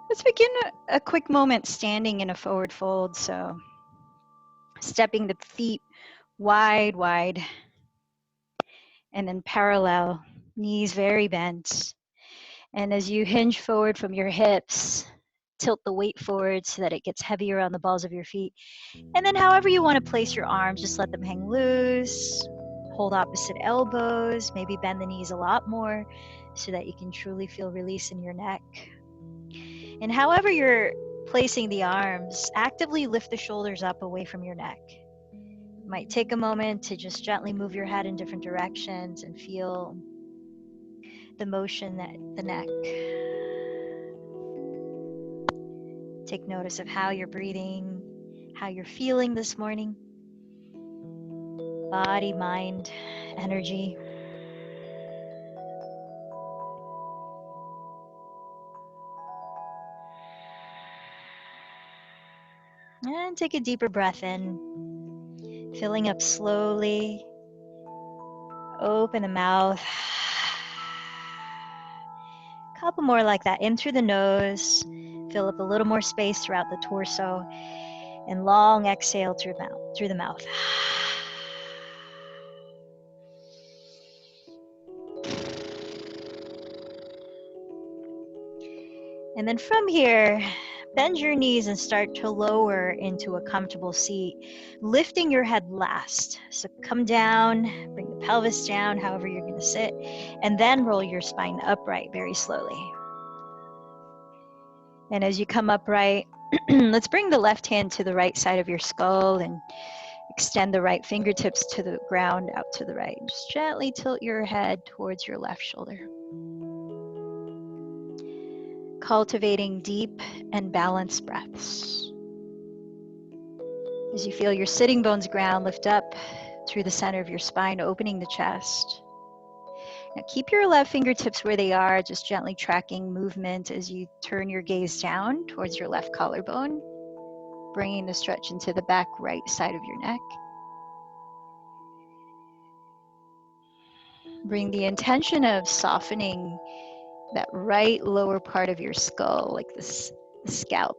Let's begin a quick moment standing in a forward fold. So stepping the feet wide, wide, and then parallel, knees very bent. And as you hinge forward from your hips, tilt the weight forward so that it gets heavier on the balls of your feet. And then however you want to place your arms, just let them hang loose. Hold opposite elbows, maybe bend the knees a lot more so that you can truly feel release in your neck. And however you're placing the arms, actively lift the shoulders up away from your neck. It might take a moment to just gently move your head in different directions and feel the motion that the neck. Take notice of how you're breathing, how you're feeling this morning. Body, mind, energy. And take a deeper breath in, filling up slowly. Open the mouth. Couple more like that. In through the nose. Fill up a little more space throughout the torso. And long exhale through the mouth. And then from here, bend your knees and start to lower into a comfortable seat, lifting your head last. So come down, bring the pelvis down, however you're going to sit, and then roll your spine upright very slowly. And as you come upright, let's bring the left hand to the right side of your skull and extend the right fingertips to the ground out to the right. Just gently tilt your head towards your left shoulder. Cultivating deep and balanced breaths. As you feel your sitting bones ground, lift up through the center of your spine, opening the chest. Now keep your left fingertips where they are, just gently tracking movement as you turn your gaze down towards your left collarbone, bringing the stretch into the back right side of your neck. Bring the intention of softening that right lower part of your skull, like this, the scalp,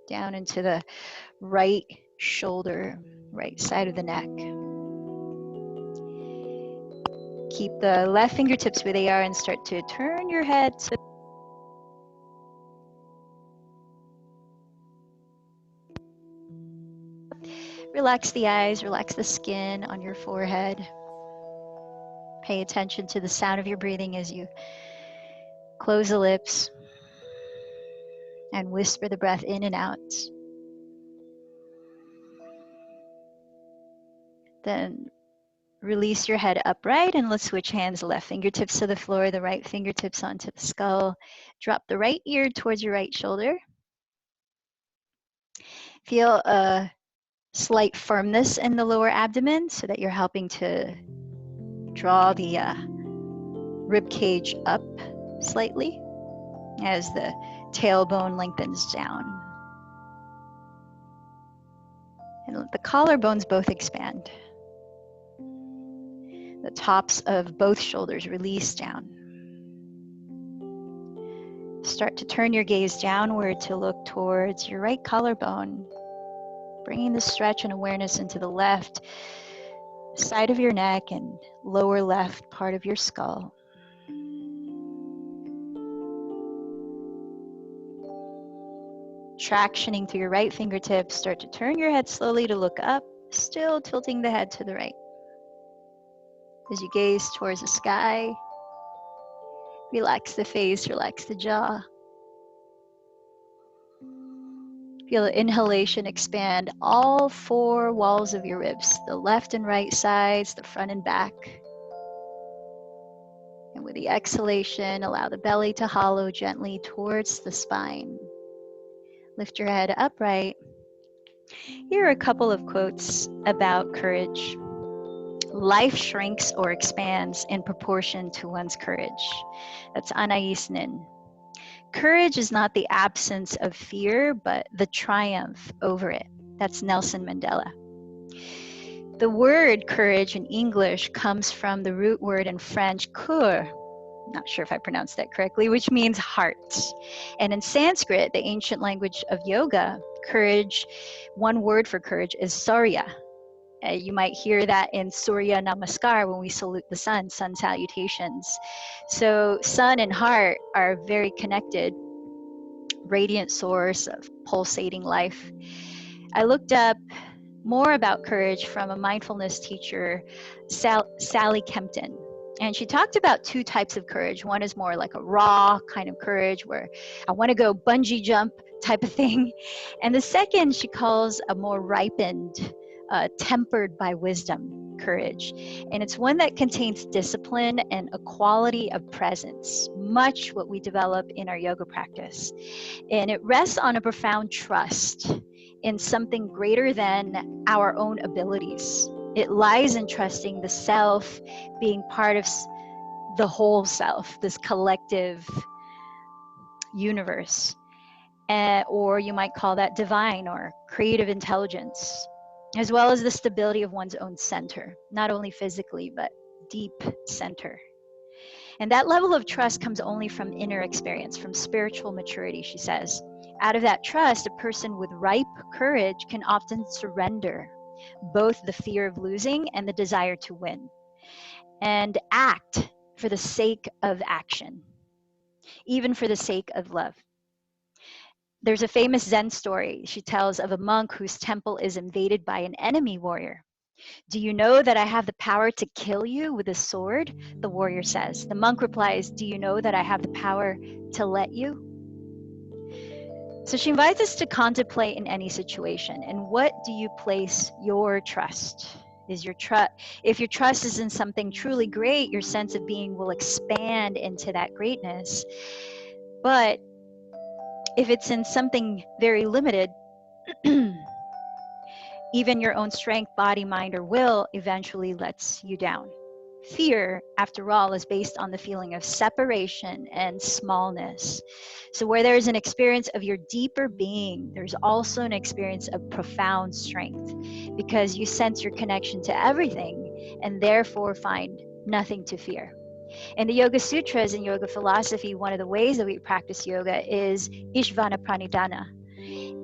down into the right shoulder, right side of the neck. Keep the left fingertips where they are and start to turn your head to relax the eyes, relax the skin on your forehead. Pay attention to the sound of your breathing as you close the lips and whisper the breath in and out. Then release your head upright and let's switch hands. Left fingertips to the floor, the right fingertips onto the skull. Drop the right ear towards your right shoulder. Feel a slight firmness in the lower abdomen so that you're helping to draw the rib cage up slightly as the tailbone lengthens down. And let the collarbones both expand. The tops of both shoulders release down. Start to turn your gaze downward to look towards your right collarbone, bringing the stretch and awareness into the left side of your neck and lower left part of your skull. Tractioning through your right fingertips, start to turn your head slowly to look up, still tilting the head to the right. As you gaze towards the sky, relax the face, relax the jaw. Feel the inhalation expand all four walls of your ribs, the left and right sides, the front and back. And with the exhalation, allow the belly to hollow gently towards the spine. Lift your head upright. Here are a couple of quotes about courage. Life shrinks or expands in proportion to one's courage. That's Anais Nin. Courage is not the absence of fear, but the triumph over it. That's Nelson Mandela. The word courage in English comes from the root word in French, coeur, not sure if I pronounced that correctly, which means heart. And in Sanskrit, the ancient language of yoga, courage, one word for courage is Surya. You might hear that in Surya Namaskar when we salute the sun salutations. So sun and heart are very connected, radiant source of pulsating life. I looked up more about courage from a mindfulness teacher, Sally Kempton. And she talked about two types of courage. One is more like a raw kind of courage where I want to go bungee jump type of thing. And the second she calls a more ripened, tempered by wisdom courage. And it's one that contains discipline and a quality of presence, much what we develop in our yoga practice. And it rests on a profound trust in something greater than our own abilities. It lies in trusting the self being part of the whole self, this collective universe. Or you might call that divine or creative intelligence, as well as the stability of one's own center, not only physically, but deep center. And that level of trust comes only from inner experience, from spiritual maturity, she says. Out of that trust, a person with ripe courage can often surrender both the fear of losing and the desire to win, and act for the sake of action, even for the sake of love. There's a famous Zen story she tells of a monk whose temple is invaded by an enemy warrior. Do you know that I have the power to kill you with a sword? The warrior says. The monk replies, do you know that I have the power to let you? So she invites us to contemplate in any situation. And what do you place your trust? If your trust is in something truly great, your sense of being will expand into that greatness. But if it's in something very limited, even your own strength, body, mind, or will eventually lets you down. Fear, after all, is based on the feeling of separation and smallness. So where there's an experience of your deeper being, there's also an experience of profound strength, because you sense your connection to everything and therefore find nothing to fear. In the Yoga Sutras and yoga philosophy, one of the ways that we practice yoga is Ishvana Pranidhana.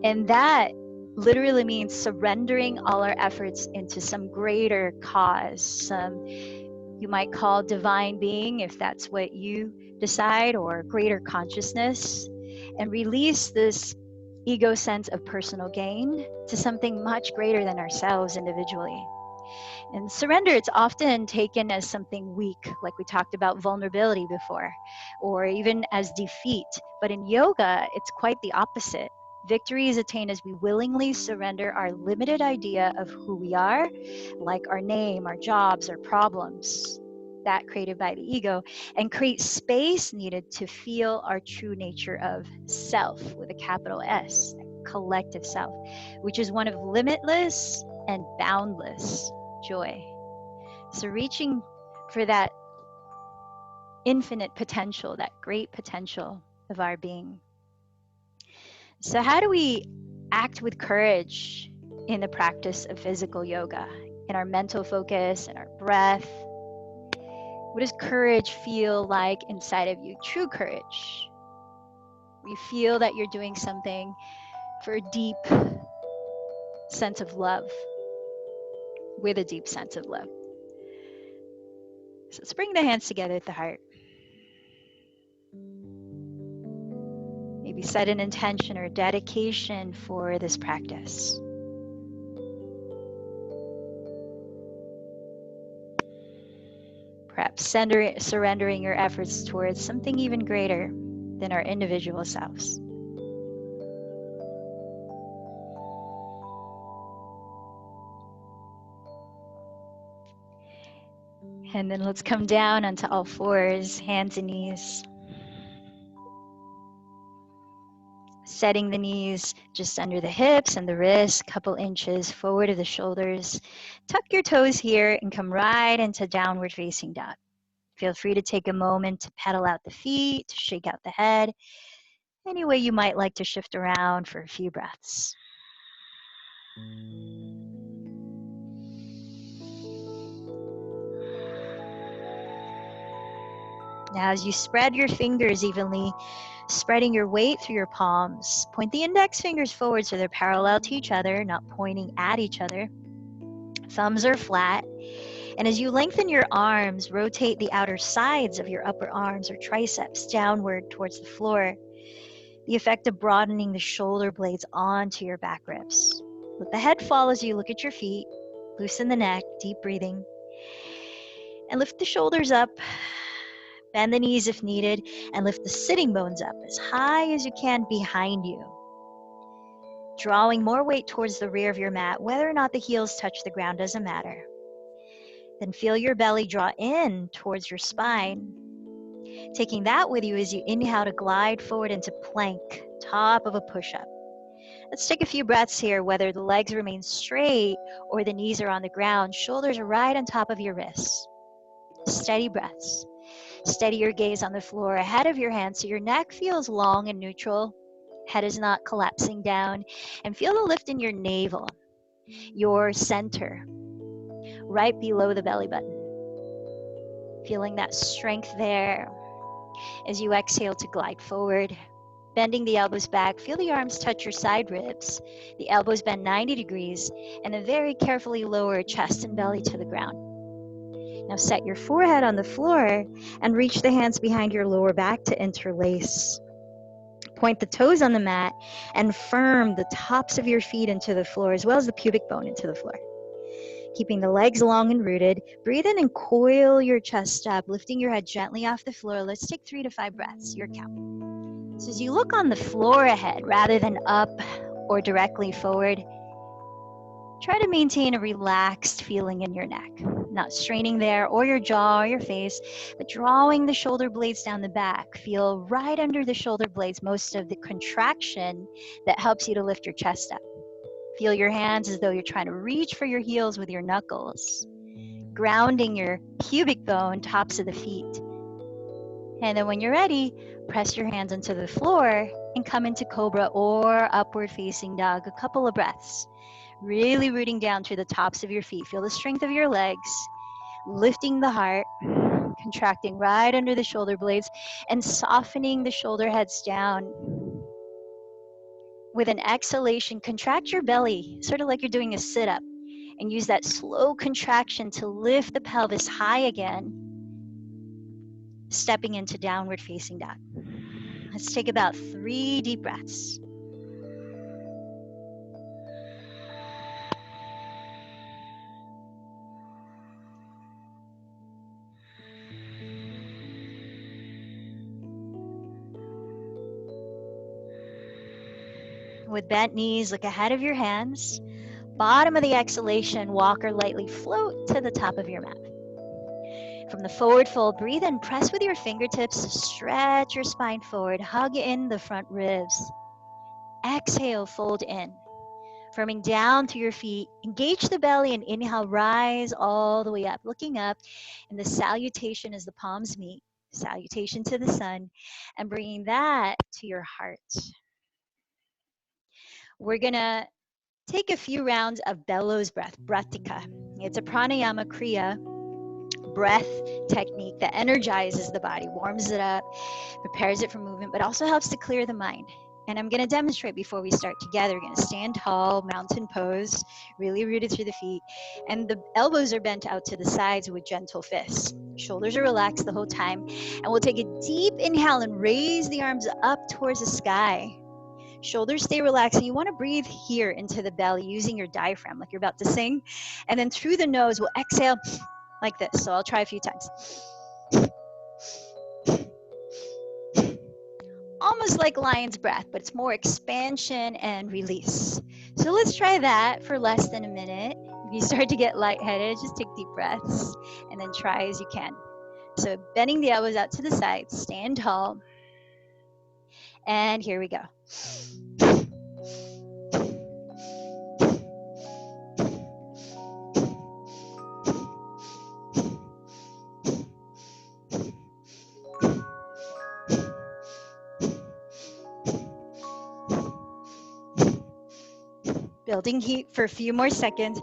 And that literally means surrendering all our efforts into some greater cause, some you might call divine being, if that's what you decide, or greater consciousness, and release this ego sense of personal gain to something much greater than ourselves individually. And surrender, it's often taken as something weak, like we talked about vulnerability before, or even as defeat. But in yoga, it's quite the opposite. Victory is attained as we willingly surrender our limited idea of who we are, like our name, our jobs, our problems, that created by the ego, and create space needed to feel our true nature of self with a capital S, collective self, which is one of limitless and boundless joy. So reaching for that infinite potential, that great potential of our being. So how do we act with courage in the practice of physical yoga, in our mental focus, in our breath? What does courage feel like inside of you? True courage. You feel that you're doing something for a deep sense of love, with a deep sense of love. So let's bring the hands together at the heart. Maybe set an intention or dedication for this practice. Perhaps surrendering your efforts towards something even greater than our individual selves. And then let's come down onto all fours, hands and knees. Setting the knees just under the hips and the wrists, couple inches forward of the shoulders. Tuck your toes here and come right into downward facing dog. Feel free to take a moment to pedal out the feet, to shake out the head. Any way you might like to shift around for a few breaths. Now, as you spread your fingers evenly, spreading your weight through your palms, point the index fingers forward so they're parallel to each other, not pointing at each other. Thumbs are flat. And as you lengthen your arms, rotate the outer sides of your upper arms or triceps downward towards the floor. The effect of broadening the shoulder blades onto your back ribs. Let the head fall as you look at your feet. Loosen the neck, deep breathing. And lift the shoulders up. Bend the knees if needed, and lift the sitting bones up as high as you can behind you. Drawing more weight towards the rear of your mat, whether or not the heels touch the ground doesn't matter. Then feel your belly draw in towards your spine. Taking that with you as you inhale to glide forward into plank, top of a push-up. Let's take a few breaths here, whether the legs remain straight or the knees are on the ground. Shoulders are right on top of your wrists. Steady breaths. Steady your gaze on the floor ahead of your hand so your neck feels long and neutral. Head is not collapsing down. And feel the lift in your navel, your center, right below the belly button. Feeling that strength there as you exhale to glide forward. Bending the elbows back, feel the arms touch your side ribs. The elbows bend 90 degrees, and then very carefully lower chest and belly to the ground. Now set your forehead on the floor and reach the hands behind your lower back to interlace. Point the toes on the mat and firm the tops of your feet into the floor as well as the pubic bone into the floor. Keeping the legs long and rooted, breathe in and coil your chest up, lifting your head gently off the floor. Let's take 3 to 5 breaths, your count. So as you look on the floor ahead rather than up or directly forward, try to maintain a relaxed feeling in your neck, not straining there or your jaw or your face, but drawing the shoulder blades down the back. Feel right under the shoulder blades most of the contraction that helps you to lift your chest up. Feel your hands as though you're trying to reach for your heels with your knuckles, grounding your pubic bone, tops of the feet. And then when you're ready, press your hands into the floor and come into cobra or upward facing dog. A couple of breaths. Really rooting down through the tops of your feet. Feel the strength of your legs, lifting the heart, contracting right under the shoulder blades, and softening the shoulder heads down. With an exhalation, contract your belly, sort of like you're doing a sit-up, and use that slow contraction to lift the pelvis high again, stepping into downward facing dog. Let's take about 3 deep breaths. With bent knees, look ahead of your hands. Bottom of the exhalation, walk or lightly float to the top of your mat. From the forward fold, breathe in, press with your fingertips, stretch your spine forward, hug in the front ribs. Exhale, fold in. Firming down to your feet, engage the belly and inhale, rise all the way up, looking up. And the salutation as the palms meet, salutation to the sun, and bringing that to your heart. We're gonna take a few rounds of bellows breath, Bratika. It's a pranayama kriya breath technique that energizes the body, warms it up, prepares it for movement, but also helps to clear the mind. And I'm going to demonstrate before we start together. We're going to stand tall, mountain pose, really rooted through the feet. And the elbows are bent out to the sides with gentle fists. Shoulders are relaxed the whole time. And we'll take a deep inhale and raise the arms up towards the sky. Shoulders stay relaxed. And you want to breathe here into the belly using your diaphragm like you're about to sing. And then through the nose, we'll exhale like this. So I'll try a few times. Almost like lion's breath, but it's more expansion and release. So let's try that for less than a minute. If you start to get lightheaded, just take deep breaths and then try as you can. So bending the elbows out to the sides, stand tall. And here we go. Building heat for a few more seconds.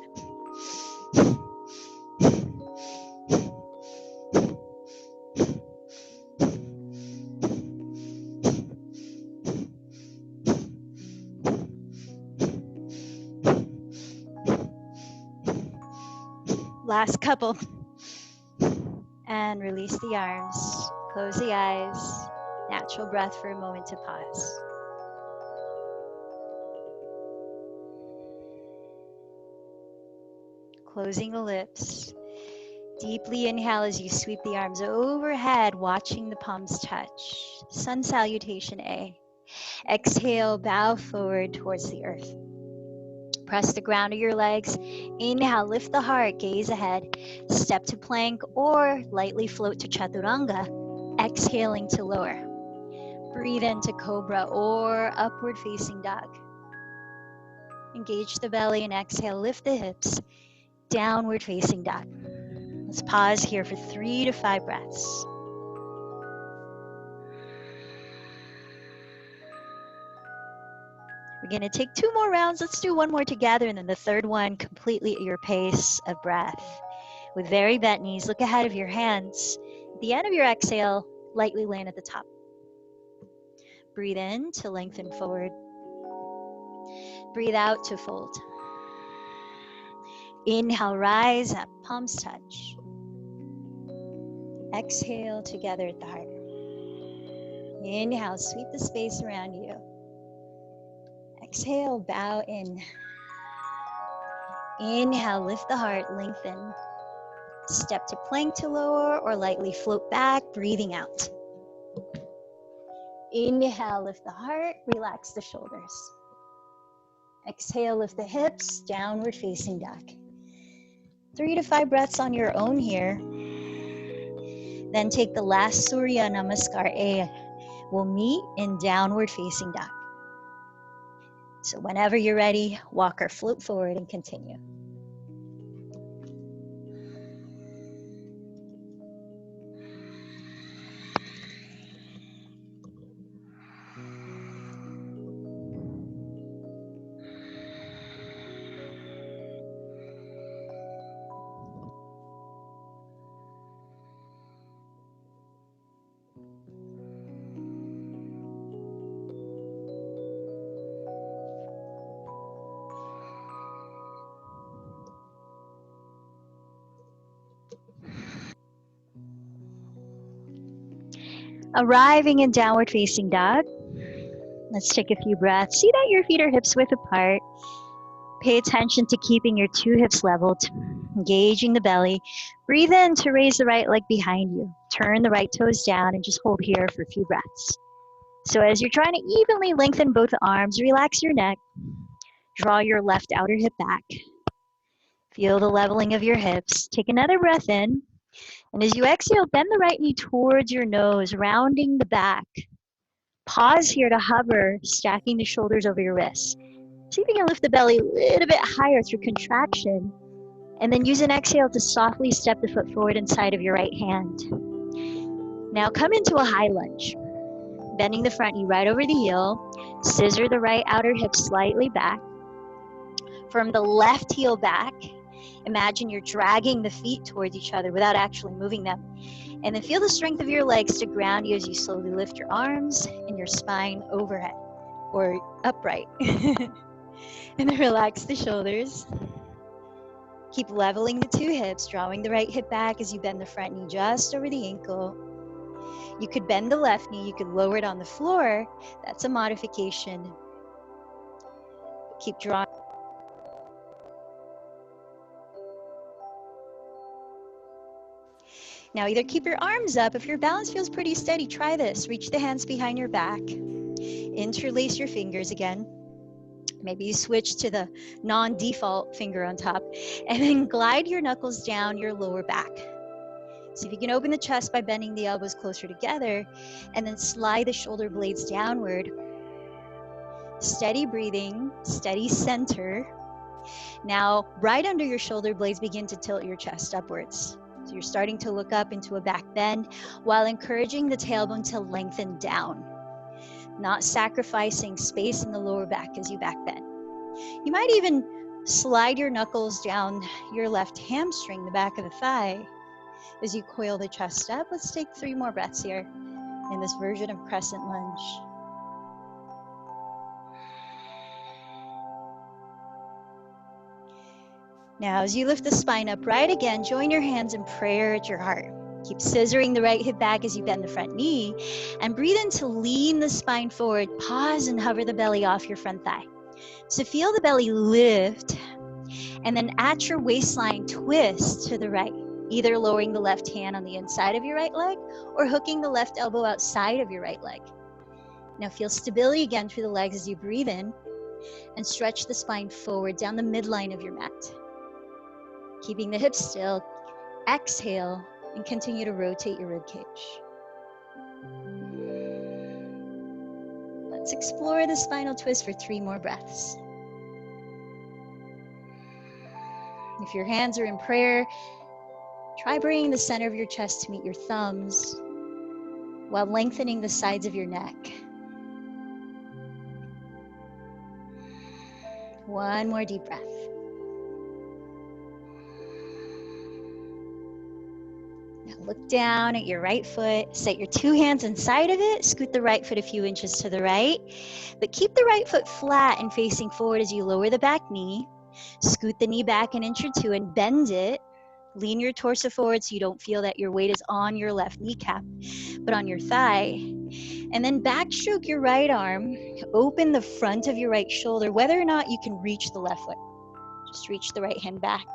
Last couple. And release the arms. Close the eyes. Natural breath for a moment to pause. Closing the lips. Deeply inhale as you sweep the arms overhead, watching the palms touch. Sun salutation A. Exhale, bow forward towards the earth. Press the ground of your legs. Inhale, lift the heart, gaze ahead. Step to plank or lightly float to chaturanga. Exhaling to lower. Breathe into cobra or upward facing dog. Engage the belly and exhale, lift the hips. Downward facing dog. Let's pause here for 3 to 5 breaths. We're going to take 2 more rounds. Let's do 1 more together, and then the third one completely at your pace of breath. With very bent knees, look ahead of your hands. At the end of your exhale, lightly land at the top. Breathe in to lengthen forward. Breathe out to fold. Inhale, rise up, palms touch. Exhale, together at the heart. Inhale, sweep the space around you. Exhale, bow in. Inhale, lift the heart, lengthen. Step to plank to lower or lightly float back, breathing out. Inhale, lift the heart, relax the shoulders. Exhale, lift the hips, downward facing dog. 3 to 5 breaths on your own here. Then take the last Surya Namaskar A. We'll meet in downward facing dog. So whenever you're ready, walk or float forward and continue. Arriving in downward facing dog. Let's take a few breaths. See that your feet are hips width apart. Pay attention to keeping your 2 hips leveled, engaging the belly. Breathe in to raise the right leg behind you. Turn the right toes down and just hold here for a few breaths. So as you're trying to evenly lengthen both arms, relax your neck. Draw your left outer hip back. Feel the leveling of your hips. Take another breath in. And as you exhale, bend the right knee towards your nose, rounding the back. Pause here to hover, stacking the shoulders over your wrists. See if you can lift the belly a little bit higher through contraction. And then use an exhale to softly step the foot forward inside of your right hand. Now come into a high lunge. Bending the front knee right over the heel. Scissor the right outer hip slightly back. From the left heel back, imagine you're dragging the feet towards each other without actually moving them. And then feel the strength of your legs to ground you as you slowly lift your arms and your spine overhead or upright. And then relax the shoulders. Keep leveling the 2 hips, drawing the right hip back as you bend the front knee just over the ankle. You could bend the left knee, you could lower it on the floor. That's a modification. Keep drawing. Now either keep your arms up. If your balance feels pretty steady, try this. Reach the hands behind your back. Interlace your fingers again. Maybe you switch to the non-default finger on top. And then glide your knuckles down your lower back. So if you can open the chest by bending the elbows closer together. And then slide the shoulder blades downward. Steady breathing, steady center. Now, right under your shoulder blades, begin to tilt your chest upwards. So you're starting to look up into a back bend while encouraging the tailbone to lengthen down, not sacrificing space in the lower back as you back bend. You might even slide your knuckles down your left hamstring, the back of the thigh, as you coil the chest up. Let's take 3 more breaths here in this version of crescent lunge. Now, as you lift the spine upright again, join your hands in prayer at your heart. Keep scissoring the right hip back as you bend the front knee, and breathe in to lean the spine forward. Pause and hover the belly off your front thigh. So feel the belly lift, and then at your waistline, twist to the right, either lowering the left hand on the inside of your right leg or hooking the left elbow outside of your right leg. Now feel stability again through the legs as you breathe in, and stretch the spine forward down the midline of your mat. Keeping the hips still, exhale, and continue to rotate your ribcage. Let's explore the spinal twist for 3 more breaths. If your hands are in prayer, try bringing the center of your chest to meet your thumbs while lengthening the sides of your neck. One more deep breath. Now look down at your right foot, set your 2 hands inside of it, scoot the right foot a few inches to the right, but keep the right foot flat and facing forward as you lower the back knee. Scoot the knee back an inch or 2 and bend it. Lean your torso forward so you don't feel that your weight is on your left kneecap, but on your thigh. And then backstroke your right arm, open the front of your right shoulder, whether or not you can reach the left foot. Just reach the right hand back.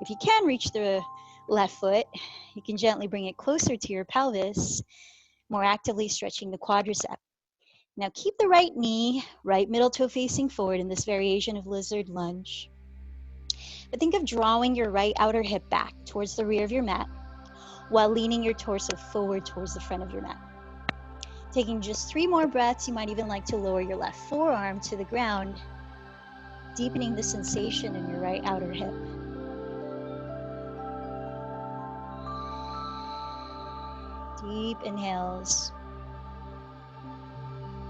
If you can reach the left foot, you can gently bring it closer to your pelvis, more actively stretching the quadricep. Now keep the right knee, right middle toe facing forward in this variation of lizard lunge. But think of drawing your right outer hip back towards the rear of your mat while leaning your torso forward towards the front of your mat. Taking just 3 more breaths, you might even like to lower your left forearm to the ground, deepening the sensation in your right outer hip. Deep inhales,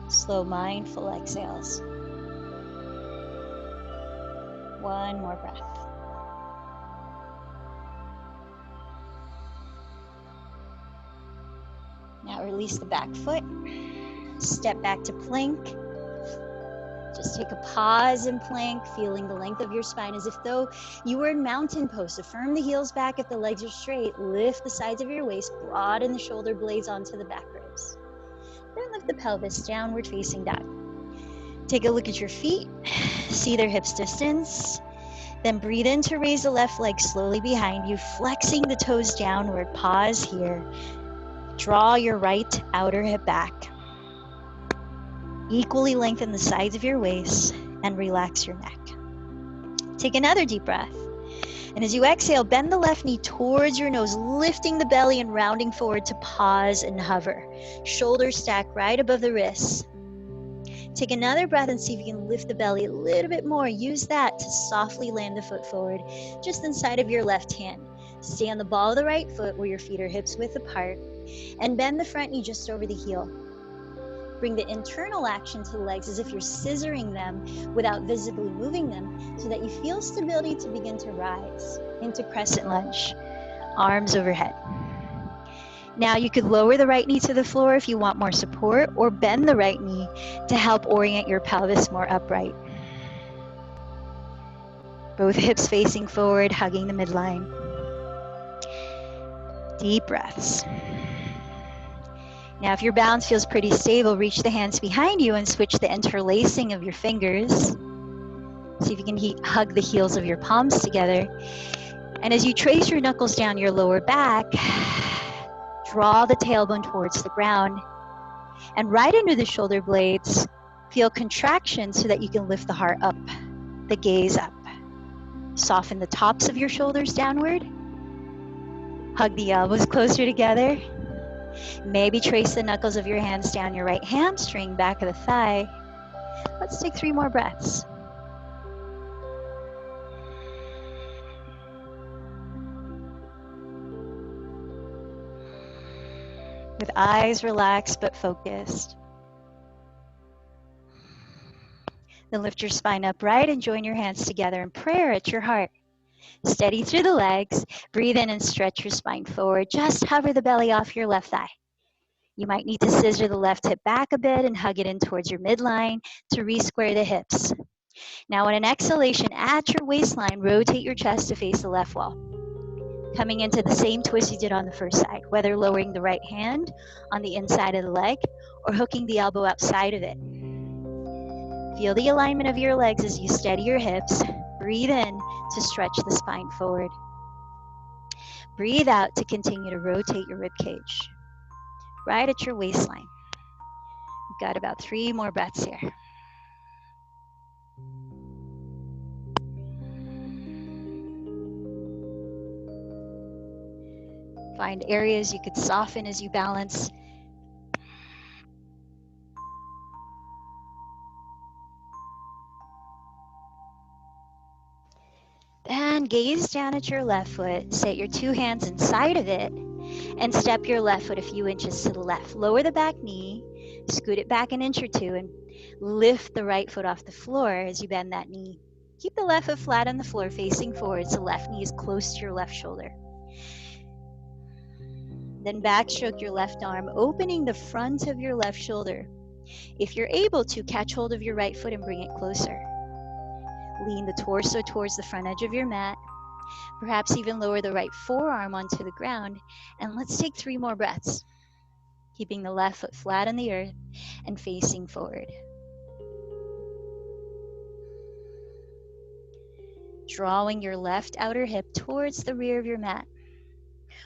slow mindful exhales. 1 more breath. Now release the back foot, step back to plank. Just take a pause in plank, feeling the length of your spine as if though you were in mountain pose. Affirm the heels back if the legs are straight. Lift the sides of your waist, broaden the shoulder blades onto the back ribs. Then lift the pelvis, downward facing dog. Take a look at your feet, see their hips distance. Then breathe in to raise the left leg slowly behind you, flexing the toes downward. Pause here. Draw your right outer hip back. Equally lengthen the sides of your waist and relax your neck. Take another deep breath. And as you exhale, bend the left knee towards your nose, lifting the belly and rounding forward to pause and hover. Shoulders stack right above the wrists. Take another breath and see if you can lift the belly a little bit more. Use that to softly land the foot forward just inside of your left hand. Stay on the ball of the right foot where your feet are hips width apart, and bend the front knee just over the heel. Bring the internal action to the legs as if you're scissoring them without visibly moving them, so that you feel stability to begin to rise into crescent lunge, arms overhead. Now you could lower the right knee to the floor if you want more support, or bend the right knee to help orient your pelvis more upright. Both hips facing forward, hugging the midline. Deep breaths. Now, if your balance feels pretty stable, reach the hands behind you and switch the interlacing of your fingers. See if you can hug the heels of your palms together. And as you trace your knuckles down your lower back, draw the tailbone towards the ground. And right under the shoulder blades, feel contraction so that you can lift the heart up, the gaze up. Soften the tops of your shoulders downward. Hug the elbows closer together. Maybe trace the knuckles of your hands down your right hamstring, back of the thigh. Let's take 3 more breaths. With eyes relaxed but focused. Then lift your spine upright and join your hands together in prayer at your heart. Steady through the legs. Breathe in and stretch your spine forward. Just hover the belly off your left thigh. You might need to scissor the left hip back a bit and hug it in towards your midline to re-square the hips. Now on an exhalation, at your waistline, rotate your chest to face the left wall. Coming into the same twist you did on the first side, whether lowering the right hand on the inside of the leg or hooking the elbow outside of it. Feel the alignment of your legs as you steady your hips. Breathe in to stretch the spine forward. Breathe out to continue to rotate your rib cage. Right at your waistline. We've got about 3 more breaths here. Find areas you could soften as you balance. Then gaze down at your left foot, set your 2 hands inside of it, and step your left foot a few inches to the left. Lower the back knee, scoot it back an inch or 2, and lift the right foot off the floor as you bend that knee. Keep the left foot flat on the floor, facing forward, so left knee is close to your left shoulder. Then backstroke your left arm, opening the front of your left shoulder. If you're able to, catch hold of your right foot and bring it closer. Lean the torso towards the front edge of your mat. Perhaps even lower the right forearm onto the ground. And let's take 3 more breaths, keeping the left foot flat on the earth and facing forward. Drawing your left outer hip towards the rear of your mat,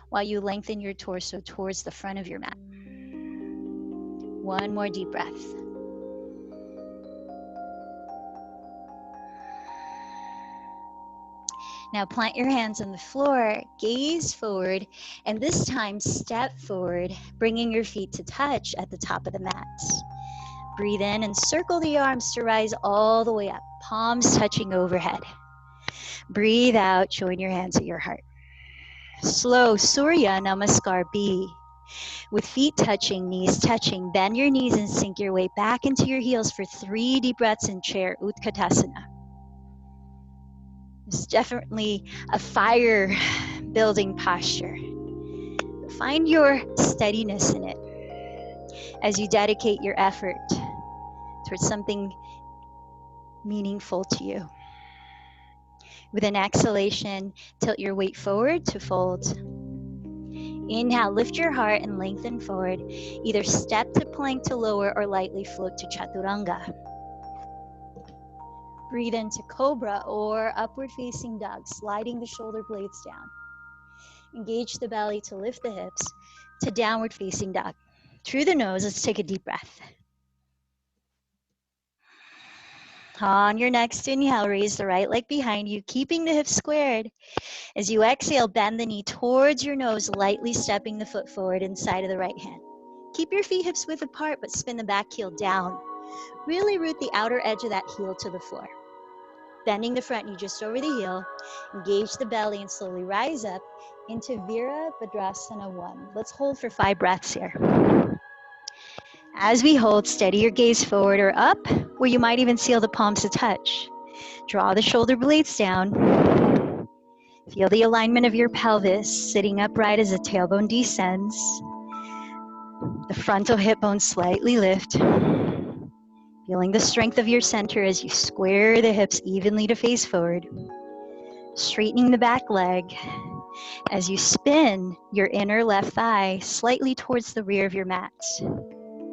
while you lengthen your torso towards the front of your mat. 1 more deep breath. Now plant your hands on the floor, gaze forward, and this time step forward, bringing your feet to touch at the top of the mat. Breathe in and circle the arms to rise all the way up, palms touching overhead. Breathe out, join your hands at your heart. Slow Surya Namaskar B. With feet touching, knees touching, bend your knees and sink your weight back into your heels for 3 deep breaths in chair, Utkatasana. It's definitely a fire building posture. Find your steadiness in it as you dedicate your effort towards something meaningful to you. With an exhalation, tilt your weight forward to fold. Inhale, lift your heart and lengthen forward. Either step to plank to lower or lightly float to chaturanga. Breathe into cobra or upward facing dog, sliding the shoulder blades down. Engage the belly to lift the hips to downward facing dog. Through the nose, let's take a deep breath. On your next inhale, raise the right leg behind you, keeping the hips squared. As you exhale, bend the knee towards your nose, lightly stepping the foot forward inside of the right hand. Keep your feet hips width apart, but spin the back heel down. Really root the outer edge of that heel to the floor. Bending the front knee just over the heel, engage the belly and slowly rise up into Virabhadrasana 1. Let's hold for 5 breaths here. As we hold, steady your gaze forward or up, where you might even seal the palms to touch. Draw the shoulder blades down. Feel the alignment of your pelvis, sitting upright as the tailbone descends. The frontal hip bones slightly lift. Feeling the strength of your center as you square the hips evenly to face forward. Straightening the back leg as you spin your inner left thigh slightly towards the rear of your mat,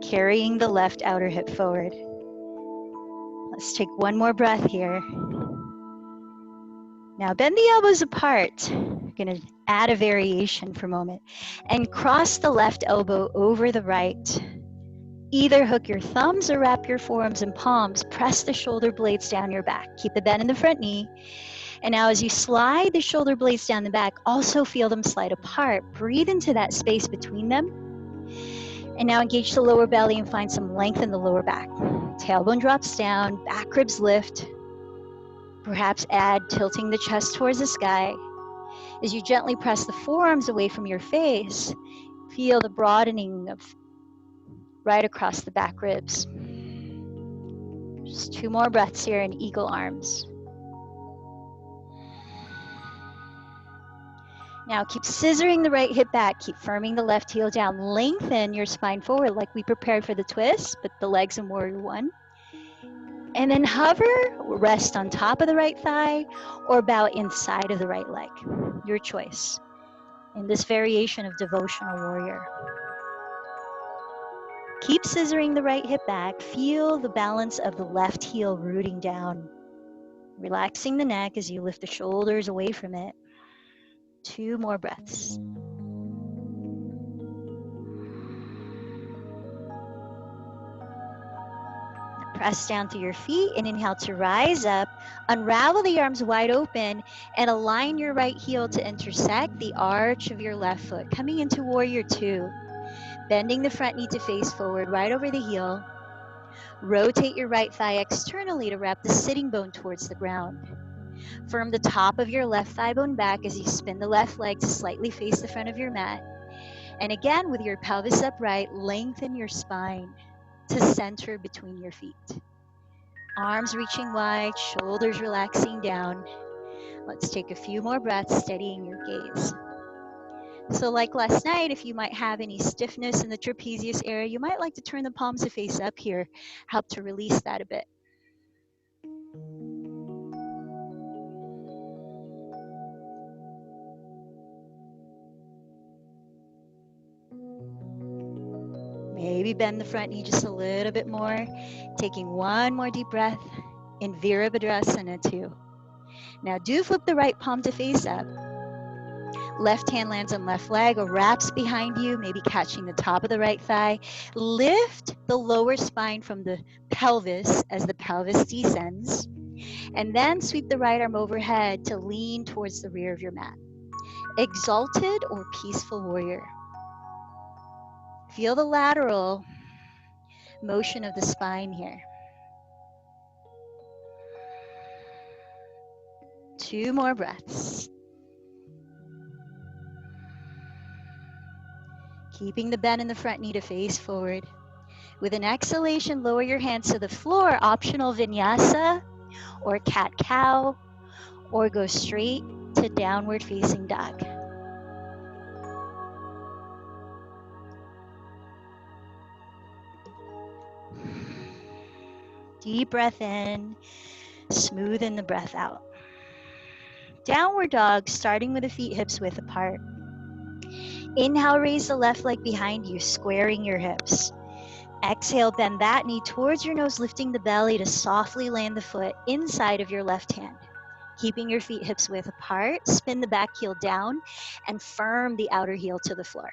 carrying the left outer hip forward. Let's take 1 more breath here. Now bend the elbows apart. I'm going to add a variation for a moment and cross the left elbow over the right. Either hook your thumbs or wrap your forearms and palms. Press the shoulder blades down your back. Keep the bend in the front knee. And now as you slide the shoulder blades down the back, also feel them slide apart. Breathe into that space between them. And now engage the lower belly and find some length in the lower back. Tailbone drops down, back ribs lift. Perhaps add tilting the chest towards the sky. As you gently press the forearms away from your face, feel the broadening of right across the back ribs. Just 2 more breaths here in eagle arms. Now keep scissoring the right hip back, keep firming the left heel down. Lengthen your spine forward like we prepared for the twist, but the legs in warrior 1. And then hover, rest on top of the right thigh, or bow inside of the right leg. Your choice. In this variation of devotional warrior. Keep scissoring the right hip back. Feel the balance of the left heel rooting down. Relaxing the neck as you lift the shoulders away from it. 2 more breaths. Press down through your feet and inhale to rise up. Unravel the arms wide open and align your right heel to intersect the arch of your left foot. Coming into warrior 2. Bending the front knee to face forward, right over the heel. Rotate your right thigh externally to wrap the sitting bone towards the ground. Firm the top of your left thigh bone back as you spin the left leg to slightly face the front of your mat. And again, with your pelvis upright, lengthen your spine to center between your feet. Arms reaching wide, shoulders relaxing down. Let's take a few more breaths, steadying your gaze. So like last night, if you might have any stiffness in the trapezius area, you might like to turn the palms to face up here, help to release that a bit. Maybe bend the front knee just a little bit more. Taking one more deep breath in Virabhadrasana 2. Now do flip the right palm to face up. Left hand lands on left leg or wraps behind you, maybe catching the top of the right thigh. Lift the lower spine from the pelvis as the pelvis descends. And then sweep the right arm overhead to lean towards the rear of your mat. Exalted or peaceful warrior. Feel the lateral motion of the spine here. 2 more breaths. Keeping the bend in the front knee to face forward. With an exhalation, lower your hands to the floor, optional vinyasa or cat-cow, or go straight to downward facing dog. Deep breath in, smoothen the breath out. Downward dog, starting with the feet hips width apart. Inhale, raise the left leg behind you, squaring your hips. Exhale, bend that knee towards your nose, lifting the belly to softly land the foot inside of your left hand. Keeping your feet hips width apart, spin the back heel down and firm the outer heel to the floor.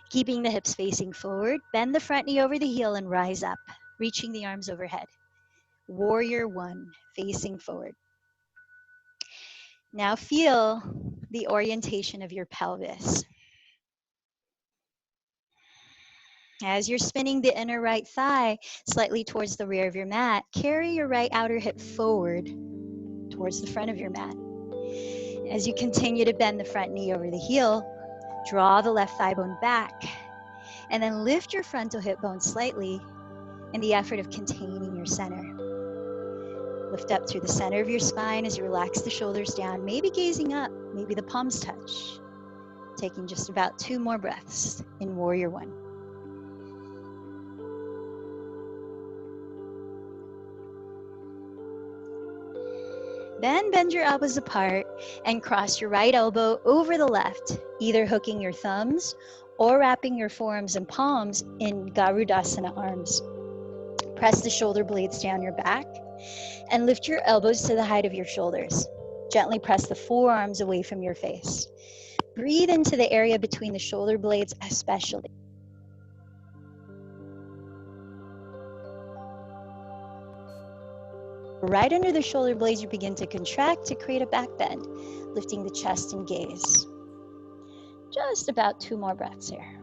Keeping the hips facing forward, bend the front knee over the heel and rise up, reaching the arms overhead. Warrior 1, facing forward. Now feel the orientation of your pelvis. As you're spinning the inner right thigh slightly towards the rear of your mat, carry your right outer hip forward towards the front of your mat. As you continue to bend the front knee over the heel, draw the left thigh bone back, and then lift your frontal hip bone slightly in the effort of containing your center. Lift up through the center of your spine as you relax the shoulders down, maybe gazing up, maybe the palms touch. Taking just about 2 more breaths in Warrior 1. Then bend your elbows apart and cross your right elbow over the left, either hooking your thumbs or wrapping your forearms and palms in Garudasana arms. Press the shoulder blades down your back and lift your elbows to the height of your shoulders. Gently press the forearms away from your face. Breathe into the area between the shoulder blades especially. Right under the shoulder blades, you begin to contract to create a back bend, lifting the chest and gaze. Just about 2 more breaths here.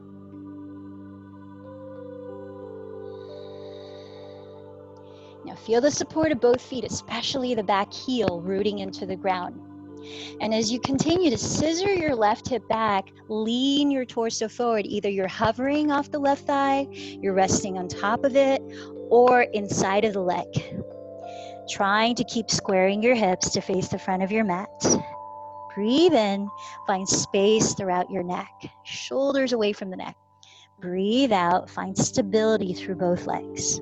Now feel the support of both feet, especially the back heel rooting into the ground. And as you continue to scissor your left hip back, lean your torso forward. Either you're hovering off the left thigh, you're resting on top of it, or inside of the leg. Trying to keep squaring your hips to face the front of your mat. Breathe in, find space throughout your neck, shoulders away from the neck. Breathe out, find stability through both legs.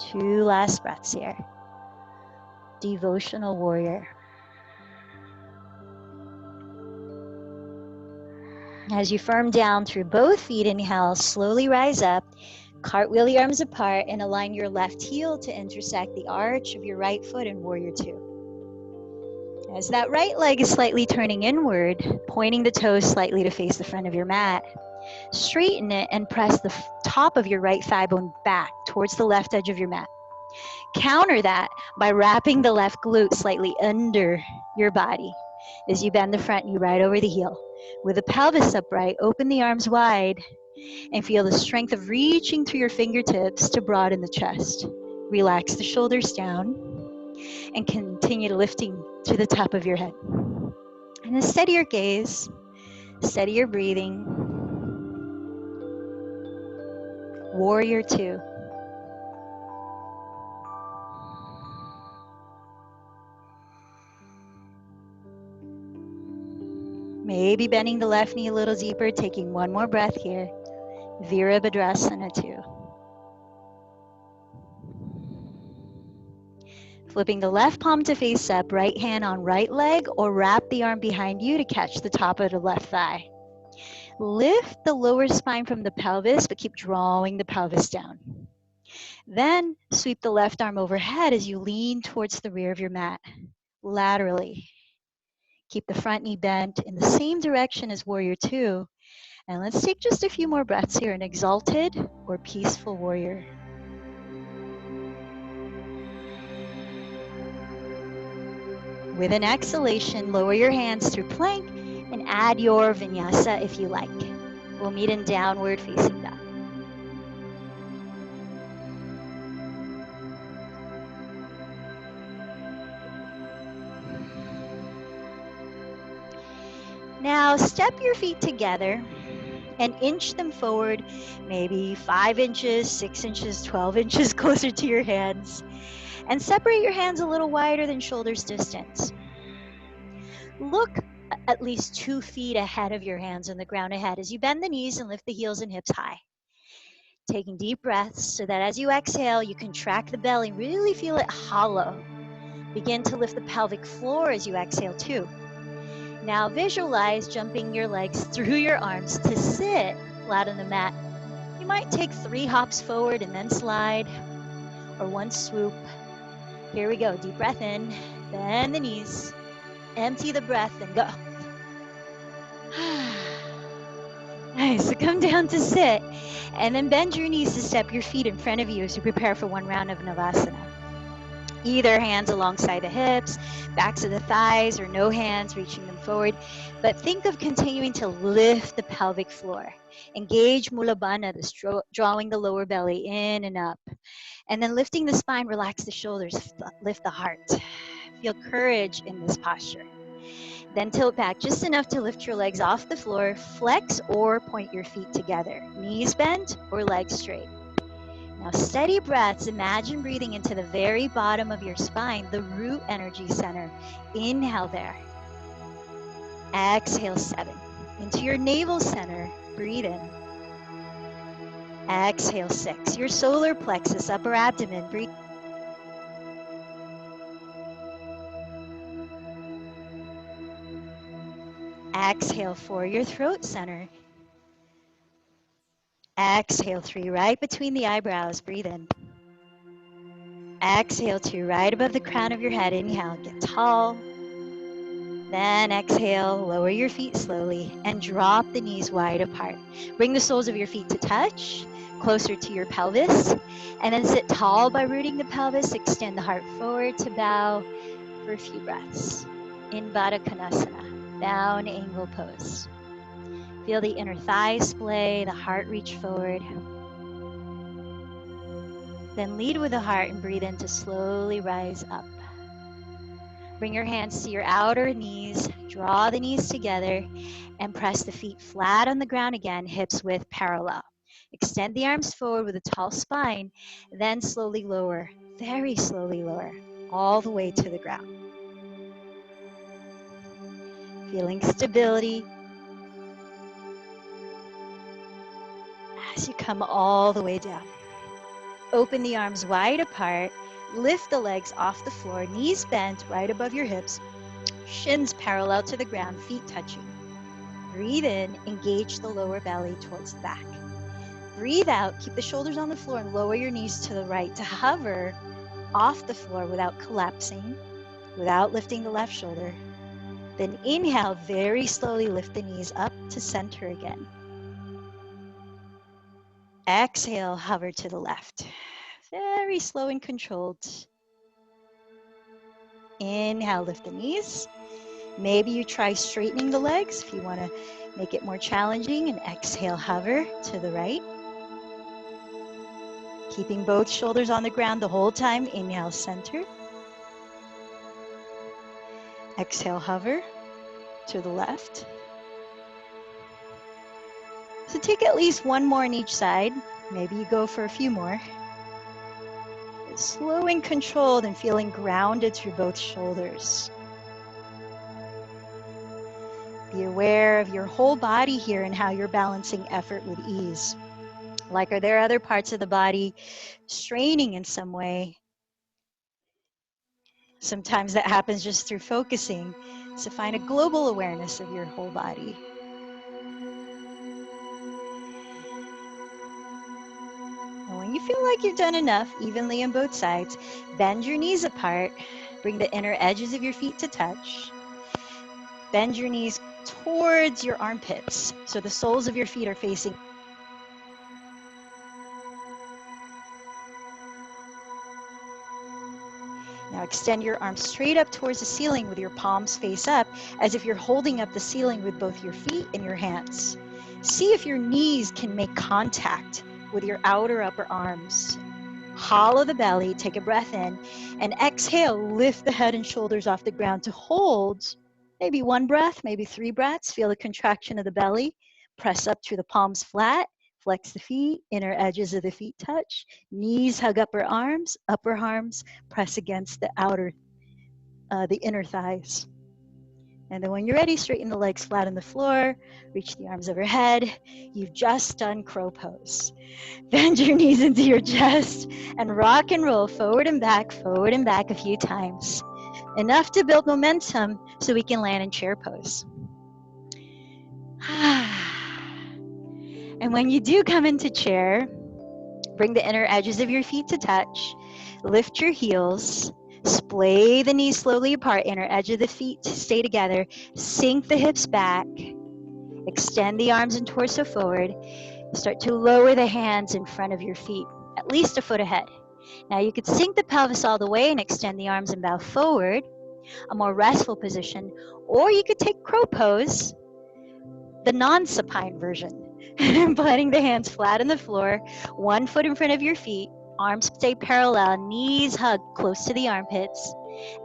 2 last breaths here. Devotional warrior. As you firm down through both feet, inhale, slowly rise up, cartwheel the arms apart, and align your left heel to intersect the arch of your right foot in warrior 2. As that right leg is slightly turning inward, pointing the toes slightly to face the front of your mat, straighten it and press the top of your right thigh bone back towards the left edge of your mat. Counter that by wrapping the left glute slightly under your body. As you bend the front knee right over the heel. With the pelvis upright, open the arms wide and feel the strength of reaching through your fingertips to broaden the chest. Relax the shoulders down and continue to lifting to the top of your head. And then steady your gaze, steady your breathing. Warrior 2. Maybe bending the left knee a little deeper, taking one more breath here. Virabhadrasana 2. Flipping the left palm to face up, right hand on right leg, or wrap the arm behind you to catch the top of the left thigh. Lift the lower spine from the pelvis, but keep drawing the pelvis down. Then sweep the left arm overhead as you lean towards the rear of your mat, laterally. Keep the front knee bent in the same direction as warrior 2. And let's take just a few more breaths here, an exalted or peaceful warrior. With an exhalation, lower your hands through plank and add your vinyasa if you like. We'll meet in downward facing dog. Now step your feet together and inch them forward, maybe 5 inches, 6 inches, 12 inches closer to your hands. And separate your hands a little wider than shoulders distance. Look at least 2 feet ahead of your hands on the ground ahead as you bend the knees and lift the heels and hips high. Taking deep breaths so that as you exhale, you contract the belly, really feel it hollow. Begin to lift the pelvic floor as you exhale too. Now visualize jumping your legs through your arms to sit flat on the mat. You might take 3 hops forward and then slide, or 1 swoop. Here we go, deep breath in, bend the knees, empty the breath and go. Nice, so come down to sit, and then bend your knees to step your feet in front of you as you prepare for 1 round of Navasana. Either hands alongside the hips, backs of the thighs, or no hands, reaching them forward. But think of continuing to lift the pelvic floor. Engage Mula Bandha, drawing the lower belly in and up. And then lifting the spine, relax the shoulders, lift the heart. Feel courage in this posture. Then tilt back just enough to lift your legs off the floor, flex or point your feet together. Knees bent or legs straight. Now steady breaths, imagine breathing into the very bottom of your spine, the root energy center. Inhale there. Exhale 7. Into your navel center, breathe in. Exhale 6. Your solar plexus, upper abdomen, breathe. Exhale 4, your throat center. Exhale 3, right between the eyebrows, breathe in. Exhale 2, right above the crown of your head, inhale, get tall. Then exhale, lower your feet slowly and drop the knees wide apart. Bring the soles of your feet to touch, closer to your pelvis, and then sit tall by rooting the pelvis. Extend the heart forward to bow for a few breaths. In Baddha Konasana, down angle pose. Feel the inner thighs splay, the heart reach forward. Then lead with the heart and breathe in to slowly rise up. Bring your hands to your outer knees, draw the knees together, and press the feet flat on the ground again, hips width parallel. Extend the arms forward with a tall spine, then slowly lower, very slowly lower, all the way to the ground. Feeling stability as you come all the way down. Open the arms wide apart. Lift the legs off the floor, knees bent right above your hips, shins parallel to the ground, feet touching. Breathe in, engage the lower belly towards the back. Breathe out, keep the shoulders on the floor and lower your knees to the right to hover off the floor without collapsing, without lifting the left shoulder. Then inhale, very slowly lift the knees up to center again. Exhale, hover to the left. Very slow and controlled. Inhale, lift the knees. Maybe you try straightening the legs if you want to make it more challenging. And exhale, hover to the right. Keeping both shoulders on the ground the whole time. Inhale, center. Exhale, hover to the left. So take at least one more on each side. Maybe you go for a few more. Slow and controlled and feeling grounded through both shoulders. Be aware of your whole body here and how you're balancing effort with ease. Like, are there other parts of the body straining in some way? Sometimes that happens just through focusing. So find a global awareness of your whole body. And when you feel like you've done enough, evenly on both sides, bend your knees apart. Bring the inner edges of your feet to touch. Bend your knees towards your armpits, so the soles of your feet are facing. Now extend your arms straight up towards the ceiling with your palms face up, as if you're holding up the ceiling with both your feet and your hands. See if your knees can make contact with your outer upper arms. Hollow the belly, take a breath in, and exhale, lift the head and shoulders off the ground to hold. Maybe one breath, maybe 3 breaths. Feel the contraction of the belly. Press up through the palms flat. Flex the feet, inner edges of the feet touch. Knees hug upper arms press against the the inner thighs. And then when you're ready, straighten the legs flat on the floor. Reach the arms overhead. You've just done crow pose. Bend your knees into your chest and rock and roll forward and back a few times. Enough to build momentum so we can land in chair pose. And when you do come into chair, bring the inner edges of your feet to touch. Lift your heels. Splay the knees slowly apart. Inner edge of the feet to stay together. Sink the hips back. Extend the arms and torso forward. Start to lower the hands in front of your feet, at least a foot ahead. Now you could sink the pelvis all the way and extend the arms and bow forward, a more restful position, or you could take crow pose, the non-supine version. Planting the hands flat on the floor, 1 foot in front of your feet, arms stay parallel, knees hug close to the armpits,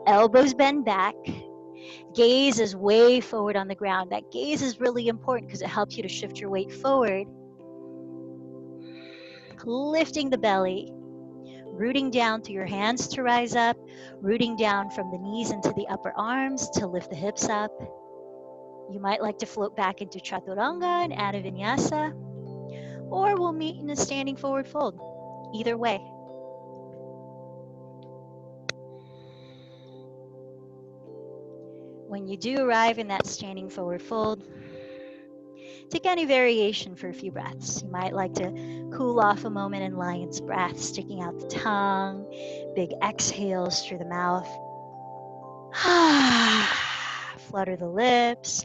elbows bend back, gaze is way forward on the ground. That gaze is really important because it helps you to shift your weight forward. Lifting the belly, rooting down through your hands to rise up, rooting down from the knees into the upper arms to lift the hips up. You might like to float back into Chaturanga and Adho Vinyasa, or we'll meet in a standing forward fold. Either way. When you do arrive in that standing forward fold, take any variation for a few breaths. You might like to cool off a moment in lion's breath, sticking out the tongue, big exhales through the mouth. Flutter the lips.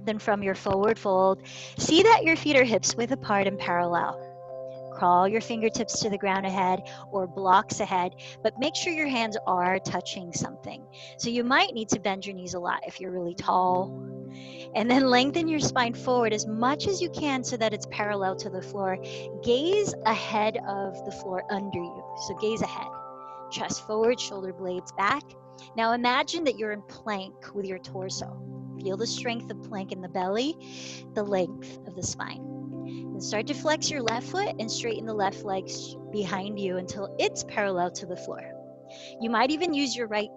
Then from your forward fold, see that your feet are hips width apart and parallel. Crawl your fingertips to the ground ahead or blocks ahead, but make sure your hands are touching something. So you might need to bend your knees a lot if you're really tall. And then lengthen your spine forward as much as you can so that it's parallel to the floor. Gaze ahead of the floor under you. So gaze ahead. Chest forward, shoulder blades back. Now imagine that you're in plank with your torso. Feel the strength of plank in the belly, the length of the spine. Then start to flex your left foot and straighten the left leg behind you until it's parallel to the floor. You might even use your right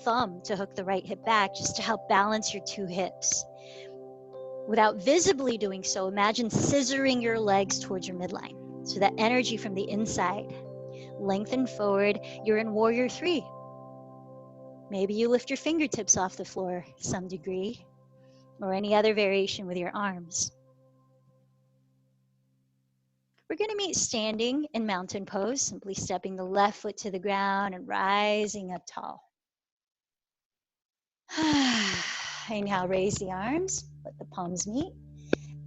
thumb to hook the right hip back just to help balance your 2 hips. Without visibly doing so, imagine scissoring your legs towards your midline. So that energy from the inside. Lengthen forward. You're in warrior 3. Maybe you lift your fingertips off the floor some degree, or any other variation with your arms. We're going to meet standing in mountain pose, simply stepping the left foot to the ground and rising up tall. Inhale, raise the arms, let the palms meet,